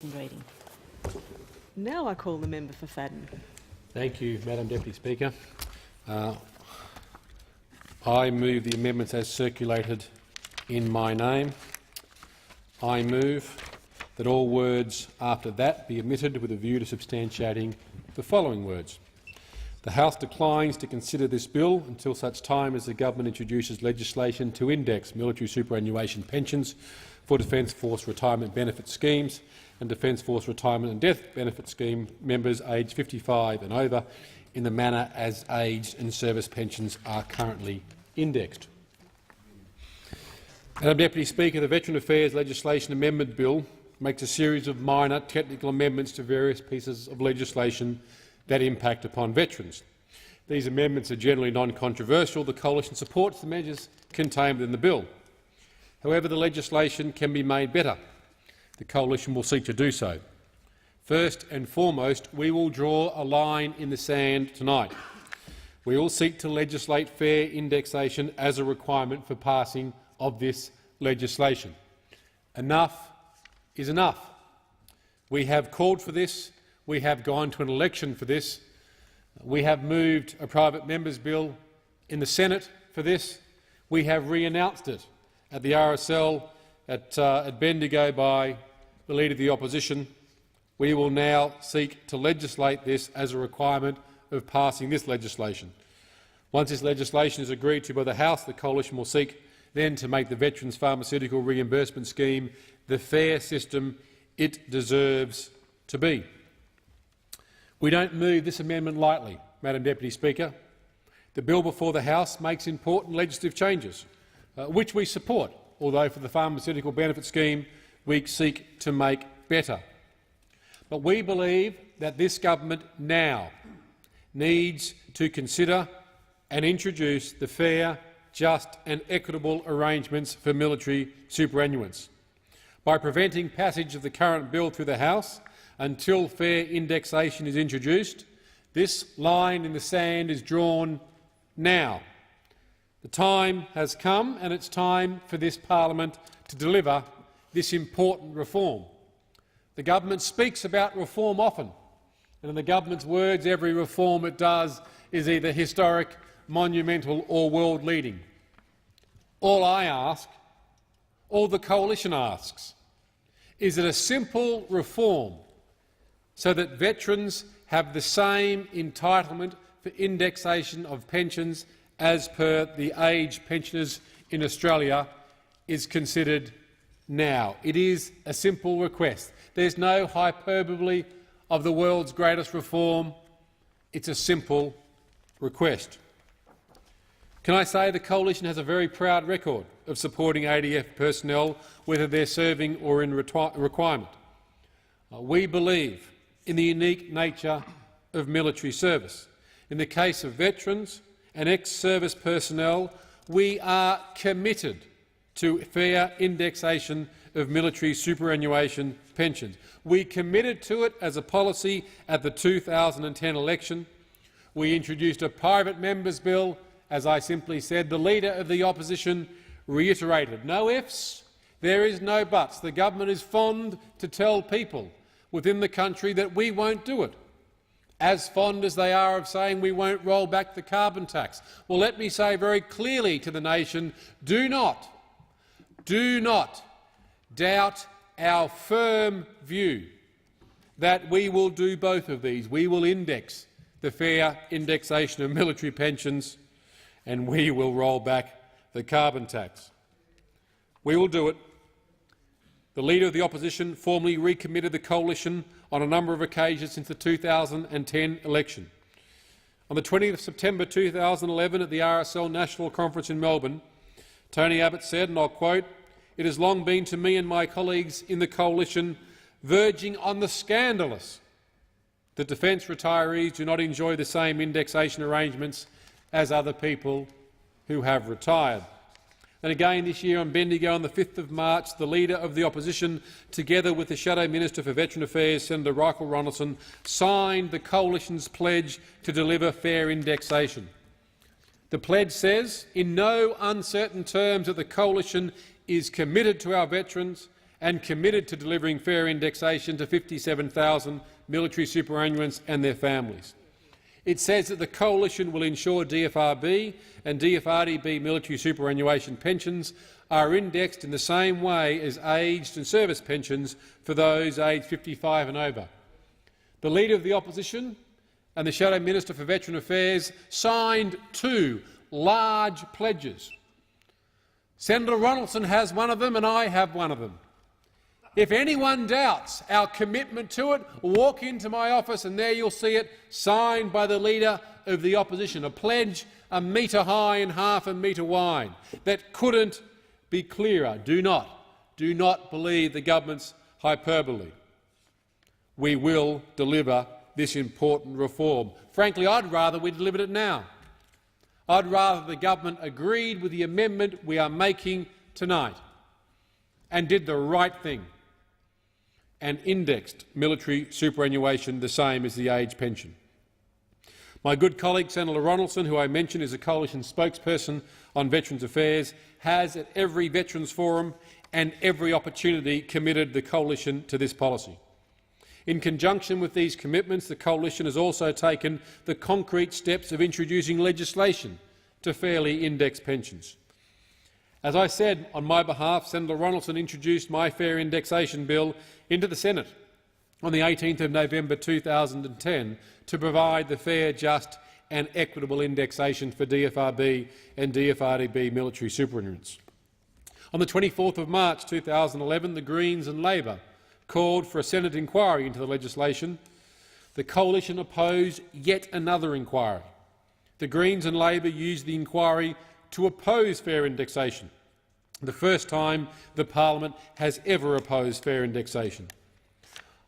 Reading. Now I call the member for Fadden. Thank you, Madam Deputy Speaker. I move the amendments as circulated in my name. I move that all words after that be omitted with a view to substantiating the following words. The House declines to consider this bill until such time as the government introduces legislation to index military superannuation pensions for Defence Force retirement benefit schemes and Defence Force retirement and death benefit scheme members aged 55 and over in the manner as aged and service pensions are currently indexed. Madam Deputy Speaker, the Veteran Affairs Legislation Amendment Bill makes a series of minor technical amendments to various pieces of legislation that impact upon veterans. These amendments are generally non-controversial. The Coalition supports the measures contained within the bill. However, the legislation can be made better. The Coalition will seek to do so. First and foremost, we will draw a line in the sand tonight. We will seek to legislate fair indexation as a requirement for passing of this legislation. Enough is enough. We have called for this. We have gone to an election for this. We have moved a private member's bill in the Senate for this. We have re-announced it at the RSL at Bendigo by the Leader of the Opposition. We will now seek to legislate this as a requirement of passing this legislation. Once this legislation is agreed to by the House, the Coalition will seek then to make the Veterans Pharmaceutical Reimbursement Scheme the fair system it deserves to be. We don't move this amendment lightly, Madam Deputy Speaker. The bill before the House makes important legislative changes, which we support, although for the pharmaceutical benefit scheme we seek to make better. But we believe that this government now needs to consider and introduce the fair, just and equitable arrangements for military superannuants. By preventing passage of the current bill through the House until fair indexation is introduced, this line in the sand is drawn now. The time has come, and it's time for this parliament to deliver this important reform. The government speaks about reform often, and in the government's words, every reform it does is either historic, monumental or world-leading. All I ask, all the Coalition asks, is that a simple reform so that veterans have the same entitlement for indexation of pensions as per the age pensioners in Australia is considered now. It is a simple request. There's no hyperbole of the world's greatest reform. It's a simple request. Can I say the Coalition has a very proud record of supporting ADF personnel, whether they're serving or in requirement. We believe in the unique nature of military service. In the case of veterans and ex-service personnel, we are committed to fair indexation of military superannuation pensions. We committed to it as a policy at the 2010 election. We introduced a private member's bill. As I simply said, the Leader of the Opposition reiterated, no ifs, there is no buts. The government is fond to tell people within the country that we won't do it, as fond as they are of saying we won't roll back the carbon tax. Well, let me say very clearly to the nation, do not doubt our firm view that we will do both of these. We will index the fair indexation of military pensions, and we will roll back the carbon tax. We will do it. The Leader of the Opposition formally recommitted the Coalition on a number of occasions since the 2010 election. On the 20th of September 2011 at the RSL National Conference in Melbourne, Tony Abbott said, and I'll quote, "It has long been to me and my colleagues in the Coalition verging on the scandalous that defence retirees do not enjoy the same indexation arrangements as other people who have retired." And again this year on Bendigo on the 5th of March, the Leader of the Opposition, together with the Shadow Minister for Veteran Affairs, Senator Reichel Ronaldson, signed the Coalition's pledge to deliver fair indexation. The pledge says, in no uncertain terms, that the Coalition is committed to our veterans and committed to delivering fair indexation to 57,000 military superannuants and their families. It says that the Coalition will ensure DFRB and DFRDB military superannuation pensions are indexed in the same way as aged and service pensions for those aged 55 and over. The Leader of the Opposition and the Shadow Minister for Veteran Affairs signed 2 large pledges. Senator Ronaldson has one of them and I have one of them. If anyone doubts our commitment to it, walk into my office and there you'll see it signed by the Leader of the Opposition, a pledge a metre high and half a metre wide. That couldn't be clearer. Do not believe the government's hyperbole. We will deliver this important reform. Frankly, I'd rather we delivered it now. I'd rather the government agreed with the amendment we are making tonight and did the right thing and indexed military superannuation the same as the age pension. My good colleague Senator Ronaldson, who I mentioned is a Coalition spokesperson on Veterans Affairs, has at every Veterans Forum and every opportunity committed the Coalition to this policy. In conjunction with these commitments, the Coalition has also taken the concrete steps of introducing legislation to fairly indexed pensions. As I said on my behalf, Senator Ronaldson introduced my fair indexation bill into the Senate on the 18th of November 2010 to provide the fair, just and equitable indexation for DFRB and DFRDB military superannuants. On the 24th of March 2011, the Greens and Labor called for a Senate inquiry into the legislation. The Coalition opposed yet another inquiry. The Greens and Labor used the inquiry to oppose fair indexation, the first time the parliament has ever opposed fair indexation.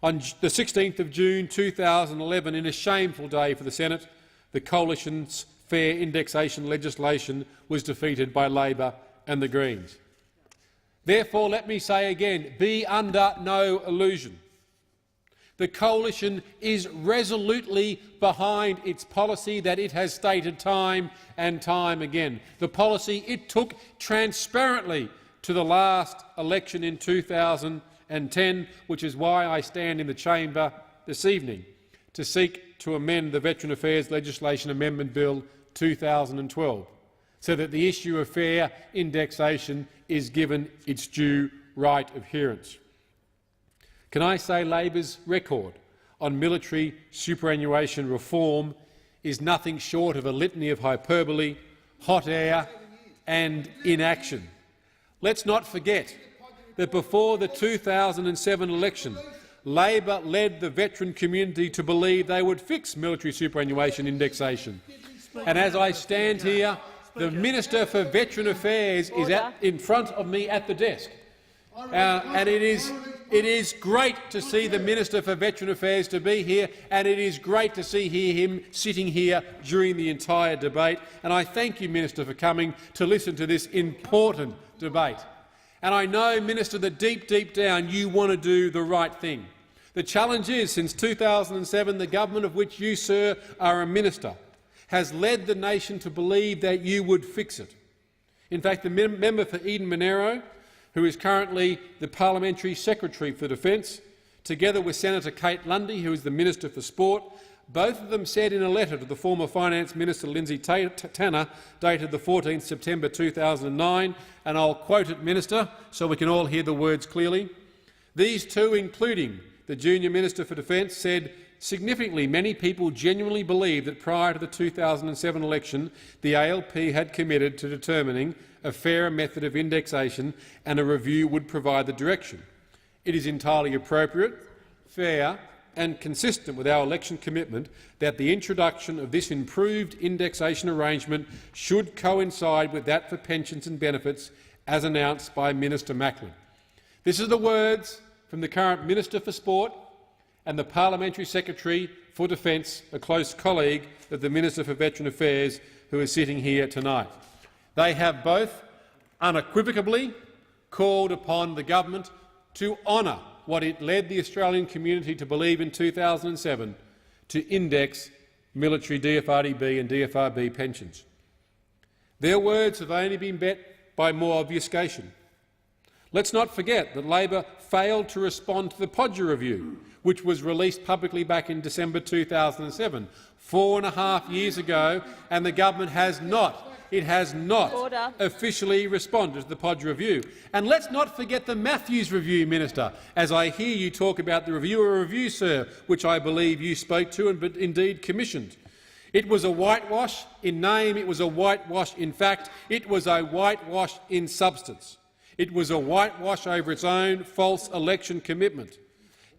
On the 16th of June 2011, in a shameful day for the Senate, the Coalition's fair indexation legislation was defeated by Labor and the Greens. Therefore, let me say again, be under no illusion. The Coalition is resolutely behind its policy that it has stated time and time again, the policy it took transparently to the last election in 2010, which is why I stand in the chamber this evening to seek to amend the Veteran Affairs Legislation Amendment Bill 2012, so that the issue of fair indexation is given its due right of adherence. Can I say Labor's record on military superannuation reform is nothing short of a litany of hyperbole, hot air and inaction. Let's not forget that before the 2007 election, Labor led the veteran community to believe they would fix military superannuation indexation. And as I stand here, the Minister for Veteran Affairs is in front of me at the desk. And it is great to see the Minister for Veteran Affairs to be here, and it is great to see him sitting here during the entire debate. And I thank you, Minister, for coming to listen to this important debate. And I know, Minister, that deep down you want to do the right thing. The challenge is, since 2007, the government of which you, sir, are a minister, has led the nation to believe that you would fix it. In fact, the member for Eden Monaro, who is currently the Parliamentary Secretary for Defence, together with Senator Kate Lundy, who is the Minister for Sport, both of them said in a letter to the former Finance Minister Lindsay Tanner, dated the 14th September 2009, and I'll quote it, Minister, so we can all hear the words clearly. These two, including the Junior Minister for Defence, said, significantly, many people genuinely believe that prior to the 2007 election, the ALP had committed to determining a fairer method of indexation, and a review would provide the direction. It is entirely appropriate, fair and consistent with our election commitment that the introduction of this improved indexation arrangement should coincide with that for pensions and benefits as announced by Minister Macklin. This is the words from the current Minister for Sport and the Parliamentary Secretary for Defence, a close colleague of the Minister for Veteran Affairs, who is sitting here tonight. They have both unequivocally called upon the government to honour what it led the Australian community to believe in 2007, to index military DFRDB and DFRB pensions. Their words have only been met by more obfuscation. Let's not forget that Labor failed to respond to the Podger Review, which was released publicly back in December 2007, 4.5 years ago, and the government has not. It has not Order. officially responded to the Podger Review. And let's not forget the Matthews Review, Minister, as I hear you talk about the reviewer review, sir, which I believe you spoke to and indeed commissioned. It was a whitewash in name, it was a whitewash in fact, it was a whitewash in substance. It was a whitewash over its own false election commitment.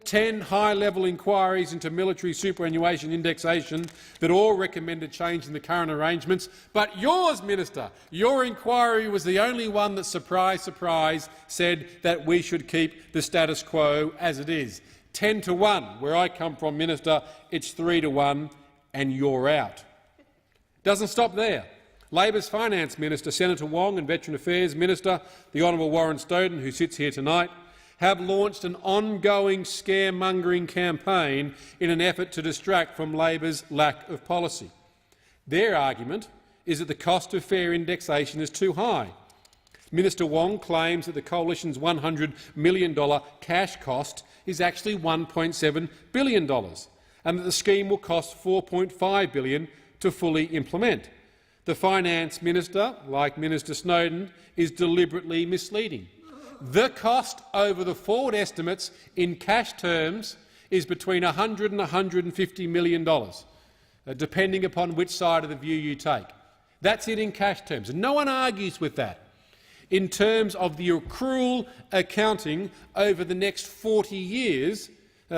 10 high-level inquiries into military superannuation indexation that all recommended change in the current arrangements, but yours, Minister, your inquiry was the only one that, surprise, surprise, said that we should keep the status quo as it is. 10-1. Where I come from, Minister, it's 3-1, and you're out. Doesn't stop there. Labor's Finance Minister, Senator Wong, and Veteran Affairs Minister, the Honourable Warren Stoden, who sits here tonight, have launched an ongoing scaremongering campaign in an effort to distract from Labor's lack of policy. Their argument is that the cost of fair indexation is too high. Minister Wong claims that the Coalition's $100 million cash cost is actually $1.7 billion and that the scheme will cost $4.5 billion to fully implement. The Finance Minister, like Minister Snowden, is deliberately misleading. The cost over the forward estimates in cash terms is between $100 and $150 million, depending upon which side of the view you take. That's it in cash terms, and no one argues with that. In terms of the accrual accounting over the next 40 years,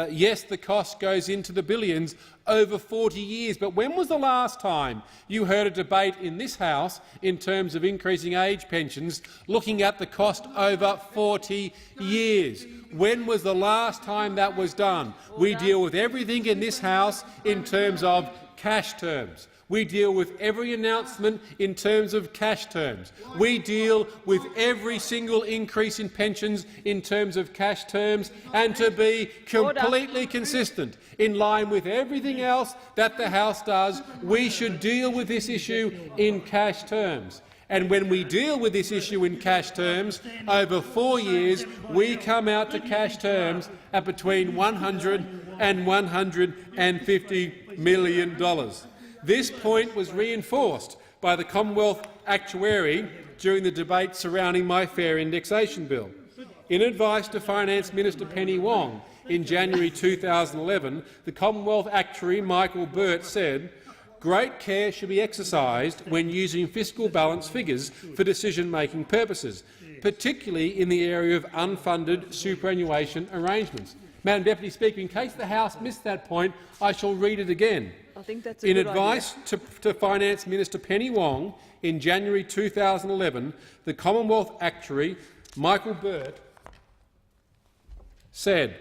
yes, the cost goes into the billions over 40 years, but when was the last time you heard a debate in this House in terms of increasing age pensions looking at the cost over 40 years? When was the last time that was done? We deal with everything in this House in terms of cash terms. We deal with every announcement in terms of cash terms. We deal with every single increase in pensions in terms of cash terms, and to be completely consistent, in line with everything else that the House does, we should deal with this issue in cash terms. And when we deal with this issue in cash terms, over 4 years, we come out to cash terms at between $100 and $150 million. This point was reinforced by the Commonwealth Actuary during the debate surrounding my fair indexation bill. In advice to Finance Minister Penny Wong in January 2011, the Commonwealth Actuary Michael Burt said, "Great care should be exercised when using fiscal balance figures for decision-making purposes, particularly in the area of unfunded superannuation arrangements." Madam Deputy Speaker, in case the House missed that point, I shall read it again. I think that's a in good advice to Finance Minister Penny Wong in January 2011, the Commonwealth Actuary Michael Burt said,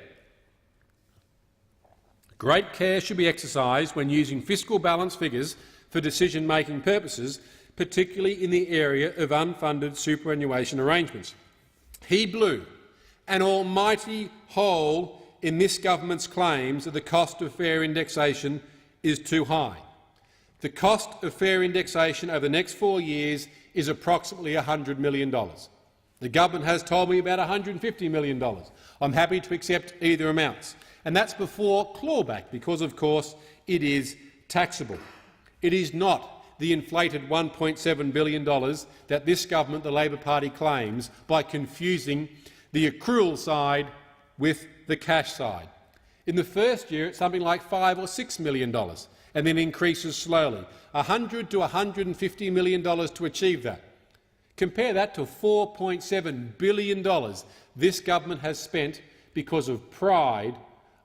"Great care should be exercised when using fiscal balance figures for decision-making purposes, particularly in the area of unfunded superannuation arrangements." He blew an almighty hole in this government's claims that the cost of fair indexation is too high. The cost of fair indexation over the next 4 years is approximately $100 million. The government has told me about $150 million. I'm happy to accept either amounts, and that's before clawback, because, of course, it is taxable. It is not the inflated $1.7 billion that this government, the Labor Party, claims by confusing the accrual side with the cash side. In the first year, it's something like $5 or $6 million, and then increases slowly, $100 to $150 million to achieve that. Compare that to $4.7 billion this government has spent because of pride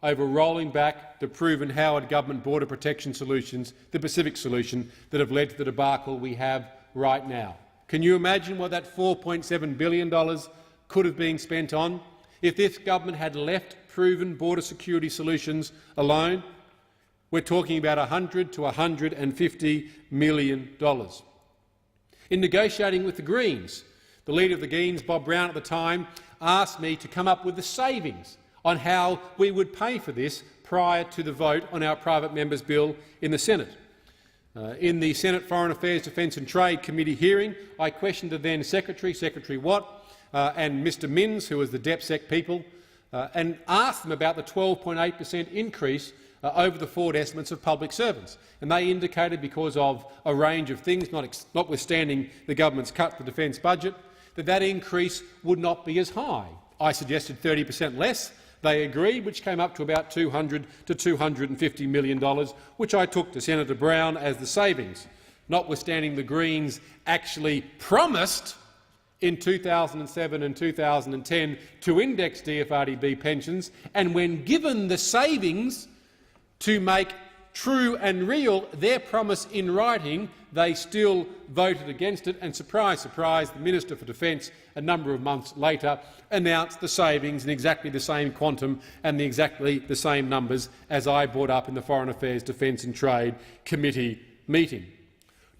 over rolling back the proven Howard government border protection solutions, the Pacific solution, that have led to the debacle we have right now. Can you imagine what that $4.7 billion could have been spent on if this government had left proven border security solutions alone? We're talking about $100 to $150 million. In negotiating with the Greens, the leader of the Greens, Bob Brown at the time, asked me to come up with the savings on how we would pay for this prior to the vote on our private member's bill in the Senate. In the Senate Foreign Affairs, Defence and Trade Committee hearing, I questioned the then Secretary, Secretary Watt, and Mr Minns, who was the DepSec people, and asked them about the 12.8% increase over the forward estimates of public servants. And they indicated, because of a range of things, notwithstanding the government's cut to the defence budget, that that increase would not be as high. I suggested 30% less. They agreed, which came up to about $200 to $250 million, which I took to Senator Brown as the savings, notwithstanding the Greens actually promised in 2007 and 2010 to index DFRDB pensions, and when given the savings to make true and real their promise in writing, they still voted against it, and surprise, surprise, the Minister for Defence a number of months later announced the savings in exactly the same quantum and exactly the same numbers as I brought up in the Foreign Affairs, Defence and Trade Committee meeting.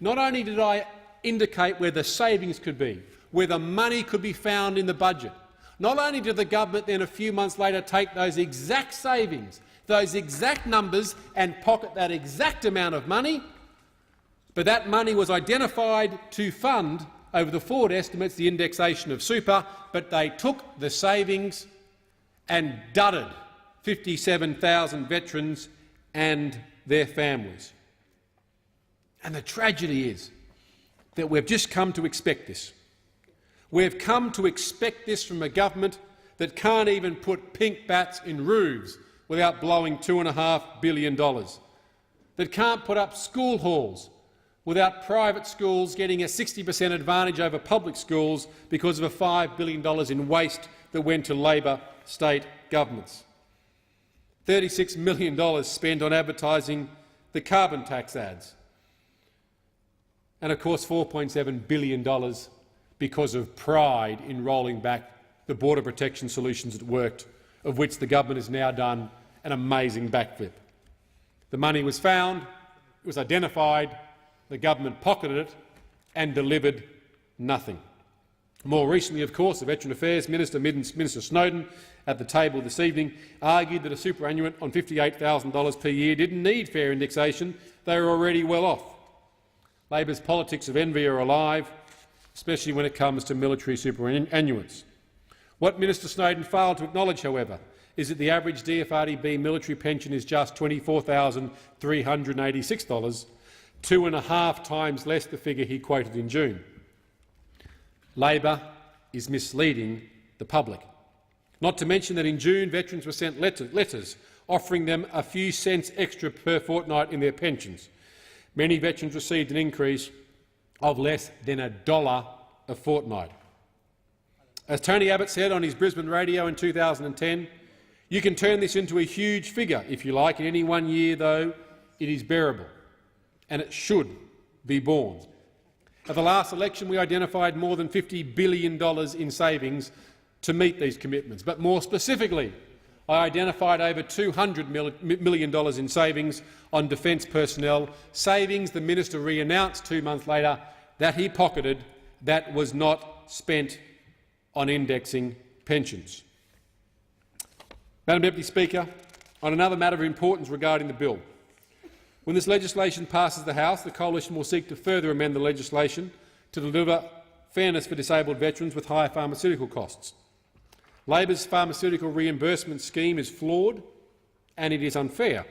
Not only did I indicate where the savings could be, where the money could be found in the budget, not only did the government then a few months later take those exact savings, those exact numbers, and pocket that exact amount of money, but that money was identified to fund, over the forward estimates, the indexation of super, but they took the savings and dudded 57,000 veterans and their families. And the tragedy is that we've just come to expect this. We've come to expect this from a government that can't even put pink bats in roofs without blowing $2.5 billion, that can't put up school halls without private schools getting a 60% advantage over public schools because of a $5 billion in waste that went to Labor state governments. $36 million spent on advertising the carbon tax ads. And of course $4.7 billion because of pride in rolling back the border protection solutions that worked, of which the government has now done an amazing backflip. The money was found, it was identified, the government pocketed it and delivered nothing. More recently, of course, the Veteran Affairs Minister, Minister Snowden, at the table this evening, argued that a superannuant on $58,000 per year didn't need fair indexation. They were already well off. Labor's politics of envy are alive, especially when it comes to military superannuants. What Minister Snowden failed to acknowledge, however, is that the average DFRDB military pension is just $24,386, 2.5 times less the figure he quoted in June. Labor is misleading the public. Not to mention that in June veterans were sent letters offering them a few cents extra per fortnight in their pensions. Many veterans received an increase of less than $1 a fortnight. As Tony Abbott said on his Brisbane radio in 2010, you can turn this into a huge figure if you like. In any one year, though, it is bearable, and it should be borne. At the last election, we identified more than $50 billion in savings to meet these commitments. But more specifically, I identified over $200 million in savings on defence personnel, savings the minister re-announced 2 months later that he pocketed that was not spent on indexing pensions. Madam Deputy Speaker, on another matter of importance regarding the bill, when this legislation passes the House, the Coalition will seek to further amend the legislation to deliver fairness for disabled veterans with higher pharmaceutical costs. Labor's pharmaceutical reimbursement scheme is flawed and it is unfair.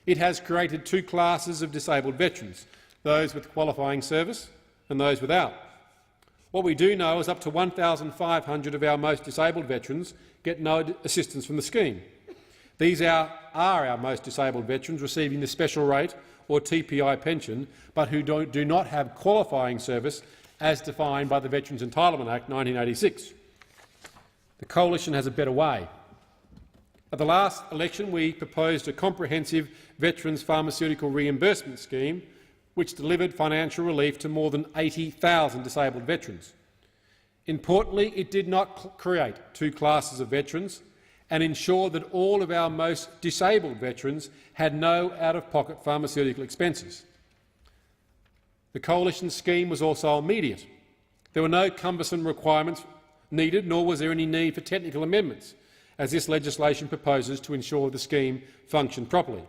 It has created two classes of disabled veterans, those with qualifying service and those without. What we do know is up to 1,500 of our most disabled veterans get no assistance from the scheme. These are our most disabled veterans receiving the special rate or TPI pension, but who do not have qualifying service as defined by the Veterans Entitlement Act 1986. The Coalition has a better way. At the last election, we proposed a comprehensive veterans pharmaceutical reimbursement scheme which delivered financial relief to more than 80,000 disabled veterans. Importantly, it did not create two classes of veterans and ensure that all of our most disabled veterans had no out-of-pocket pharmaceutical expenses. The Coalition scheme was also immediate. There were no cumbersome requirements needed, nor was there any need for technical amendments, as this legislation proposes to ensure the scheme functioned properly.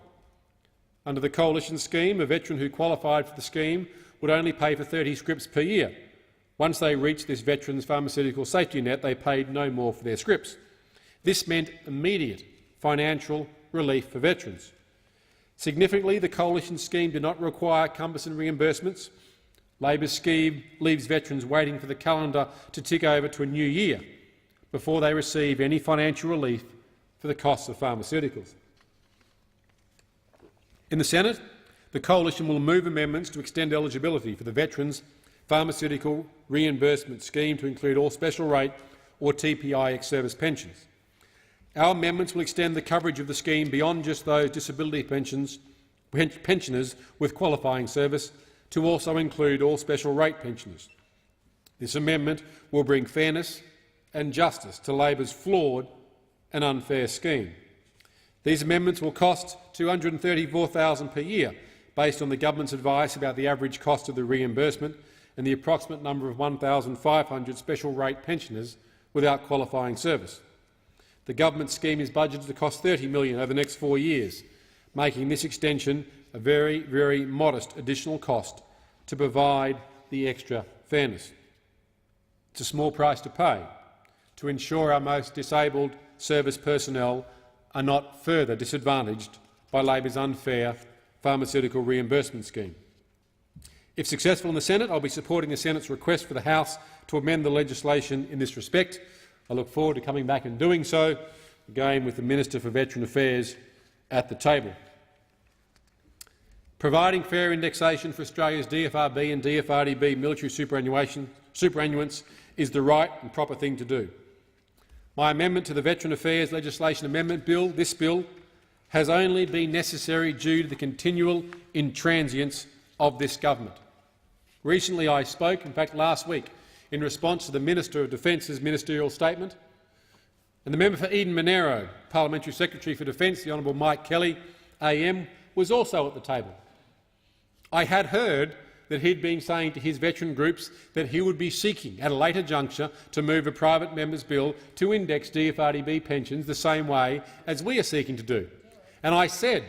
Under the Coalition scheme, a veteran who qualified for the scheme would only pay for 30 scripts per year, Once they reached this veterans' pharmaceutical safety net, they paid no more for their scripts. This meant immediate financial relief for veterans. Significantly, the coalition scheme did not require cumbersome reimbursements. Labor's scheme leaves veterans waiting for the calendar to tick over to a new year before they receive any financial relief for the costs of pharmaceuticals. In the Senate, the coalition will move amendments to extend eligibility for the Veterans Pharmaceutical Reimbursement Scheme to include all special rate or TPI ex-service pensions. Our amendments will extend the coverage of the scheme beyond just those disability pensioners with qualifying service to also include all special rate pensioners. This amendment will bring fairness and justice to Labor's flawed and unfair scheme. These amendments will cost $234,000 per year, based on the government's advice about the average cost of the reimbursement and the approximate number of 1,500 special rate pensioners without qualifying service. The government scheme is budgeted to cost $30 million over the next 4 years, making this extension a very, very modest additional cost to provide the extra fairness. It's a small price to pay to ensure our most disabled service personnel are not further disadvantaged by Labor's unfair pharmaceutical reimbursement scheme. If successful in the Senate, I'll be supporting the Senate's request for the House to amend the legislation in this respect. I look forward to coming back and doing so, again with the Minister for Veteran Affairs at the table. Providing fair indexation for Australia's DFRB and DFRDB military superannuants is the right and proper thing to do. My amendment to the Veteran Affairs Legislation Amendment Bill, this bill, has only been necessary due to the continual intransience of this government. Recently I spoke, in fact last week, in response to the Minister of Defence's ministerial statement, and the member for Eden Monero, Parliamentary Secretary for Defence, the Honourable Mike Kelly, AM, was also at the table. I had heard that he'd been saying to his veteran groups that he would be seeking, at a later juncture, to move a private member's bill to index DFRDB pensions the same way as we are seeking to do. And I said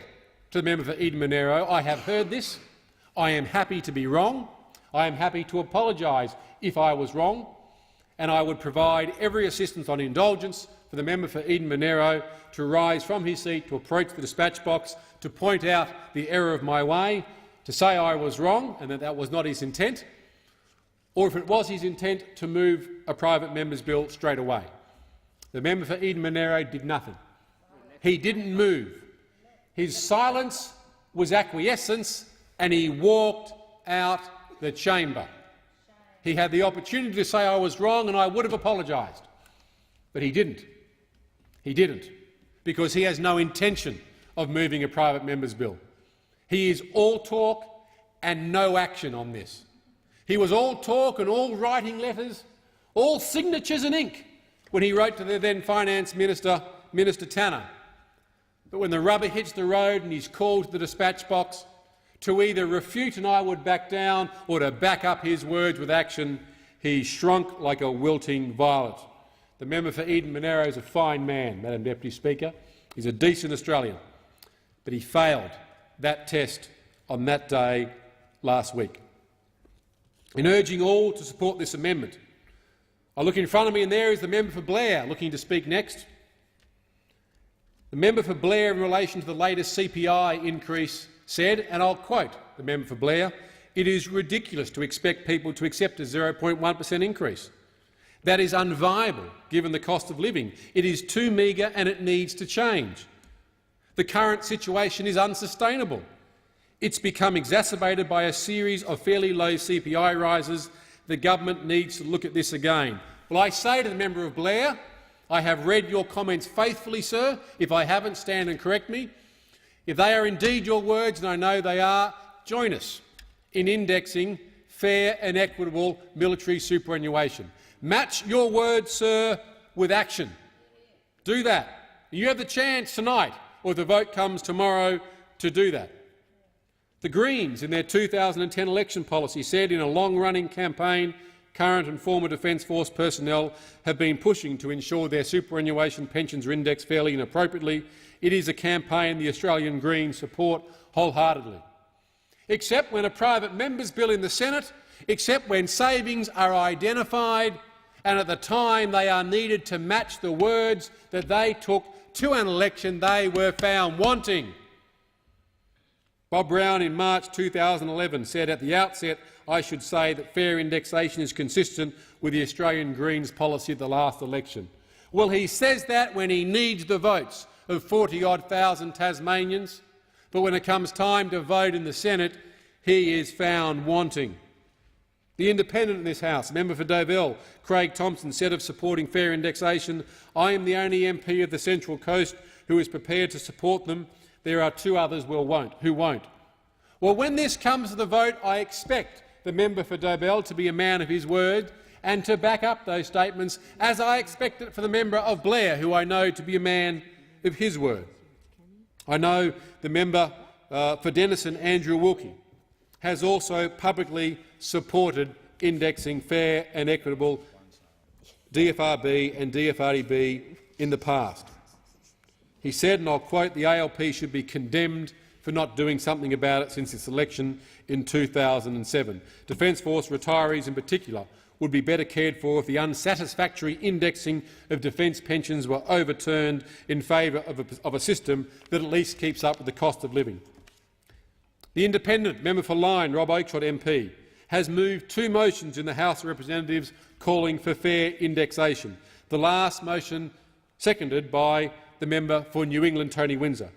to the member for Eden Monero, I have heard this. I am happy to be wrong. I am happy to apologise if I was wrong, and I would provide every assistance on indulgence for the member for Eden Monero to rise from his seat, to approach the dispatch box, to point out the error of my way, to say I was wrong and that was not his intent, or if it was his intent, to move a private member's bill straight away. The member for Eden Monero did nothing. He didn't move. His silence was acquiescence, and he walked out the chamber. He had the opportunity to say I was wrong and I would have apologised, but he didn't. He didn't, because he has no intention of moving a private member's bill. He is all talk and no action on this. He was all talk and all writing letters, all signatures and ink, when he wrote to the then Finance Minister, Minister Tanner. But when the rubber hits the road and he's called to the dispatch box to either refute and I would back down or to back up his words with action, he shrunk like a wilting violet. The member for Eden Monero is a fine man, Madam Deputy Speaker. He's a decent Australian, but he failed that test on that day last week. In urging all to support this amendment, I look in front of me and there is the member for Blair looking to speak next. The member for Blair, in relation to the latest CPI increase, said, and I'll quote the member for Blair, "It is ridiculous to expect people to accept a 0.1% increase. That is unviable given the cost of living. It is too meagre and it needs to change. The current situation is unsustainable. It's become exacerbated by a series of fairly low CPI rises. The government needs to look at this again." Well, I say to the member of Blair, I have read your comments faithfully, sir. If I haven't, stand and correct me. If they are indeed your words, and I know they are, join us in indexing fair and equitable military superannuation. Match your words, sir, with action. Do that. You have the chance tonight, or if the vote comes tomorrow, to do that. The Greens, in their 2010 election policy, said in a long-running campaign current and former Defence Force personnel have been pushing to ensure their superannuation pensions are indexed fairly and appropriately. It is a campaign the Australian Greens support wholeheartedly. Except when a private member's bill in the Senate except when savings are identified and at the time they are needed to match the words that they took to an election they were found wanting. Bob Brown in March 2011 said, "At the outset, I should say that fair indexation is consistent with the Australian Greens policy at the last election." Well, he says that when he needs the votes of 40-odd thousand Tasmanians, but when it comes time to vote in the Senate, he is found wanting. The independent in this House, member for Deauville, Craig Thompson, said of supporting fair indexation, "I am the only MP of the Central Coast who is prepared to support them. There are two others who won't." Well, when this comes to the vote, I expect the member for Deauville to be a man of his word and to back up those statements, as I expect it for the member of Blair, who I know to be a man of his word. I know the member for Denison, Andrew Wilkie, has also publicly supported indexing fair and equitable DFRB and DFRDB in the past. He said, and I'll quote, "The ALP should be condemned for not doing something about it since its election in 2007. Defence Force retirees in particular would be better cared for if the unsatisfactory indexing of defence pensions were overturned in favour of a system that at least keeps up with the cost of living." The independent member for Lyne, Rob Oakeshott MP, has moved 2 motions in the House of Representatives calling for fair indexation, the last motion seconded by the member for New England, Tony Windsor.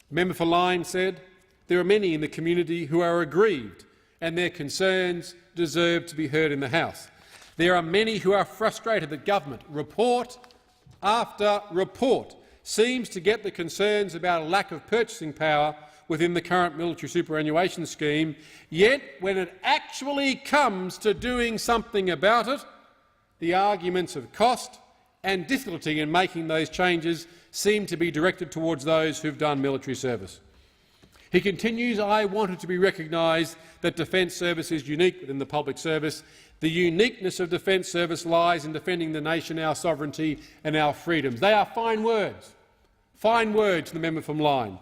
The member for Lyne said, "There are many in the community who are aggrieved and their concerns deserve to be heard in the House. There are many who are frustrated that government, report after report, seems to get the concerns about a lack of purchasing power within the current military superannuation scheme, yet when it actually comes to doing something about it, the arguments of cost and difficulty in making those changes seem to be directed towards those who have done military service." He continues, "I want it to be recognised that defence service is unique within the public service. The uniqueness of defence service lies in defending the nation, our sovereignty and our freedoms." They are fine words from the member from Lyne.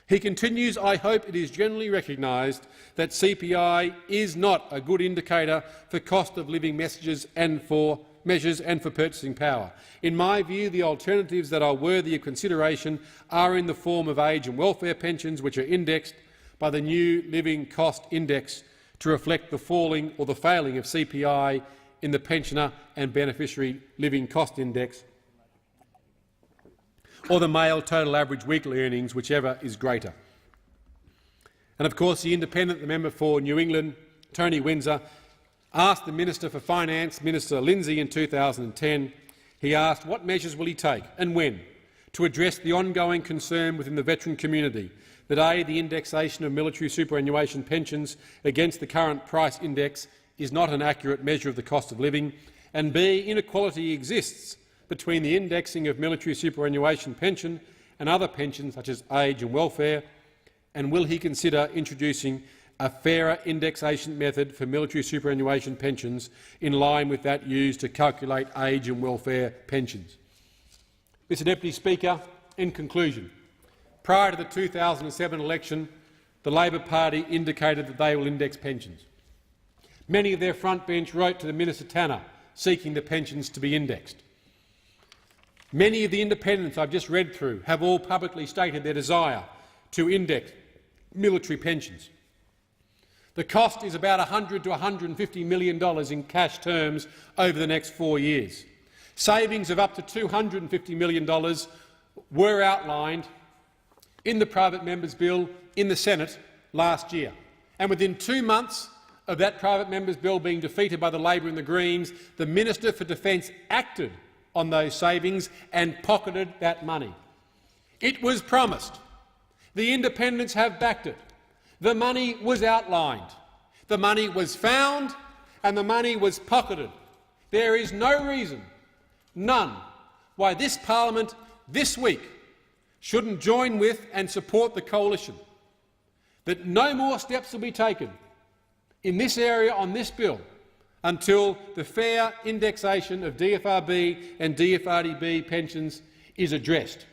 He continues, "I hope it is generally recognised that CPI is not a good indicator for cost of living measures and for purchasing power. In my view, the alternatives that are worthy of consideration are in the form of age and welfare pensions, which are indexed by the new Living Cost Index to reflect the falling or the failing of CPI in the Pensioner and Beneficiary Living Cost Index, or the male total average weekly earnings, whichever is greater." And of course, the independent, the member for New England, Tony Windsor, asked the Minister for Finance, Minister Lindsay, in 2010, he asked what measures will he take and when to address the ongoing concern within the veteran community that A, the indexation of military superannuation pensions against the current price index is not an accurate measure of the cost of living, and B, inequality exists between the indexing of military superannuation pension and other pensions such as age and welfare, and will he consider introducing a fairer indexation method for military superannuation pensions in line with that used to calculate age and welfare pensions. Mr Deputy Speaker, in conclusion, prior to the 2007 election, the Labor Party indicated that they will index pensions. Many of their front bench wrote to the Minister Tanner seeking the pensions to be indexed. Many of the independents I've just read through have all publicly stated their desire to index military pensions. The cost is about $100 to $150 million in cash terms over the next 4 years. Savings of up to $250 million were outlined in the private member's bill in the Senate last year. And within 2 months of that private member's bill being defeated by the Labor and the Greens, the Minister for Defence acted on those savings and pocketed that money. It was promised. The independents have backed it. The money was outlined, the money was found, and the money was pocketed. There is no reason, none, why this parliament this week shouldn't join with and support the coalition, that no more steps will be taken in this area on this bill until the fair indexation of DFRB and DFRDB pensions is addressed.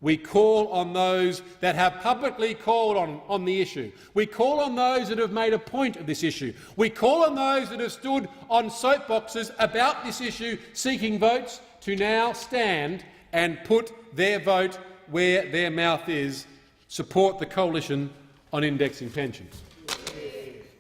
We call on those that have publicly called on the issue. We call on those that have made a point of this issue. We call on those that have stood on soapboxes about this issue seeking votes to now stand and put their vote where their mouth is, support the coalition on indexing pensions.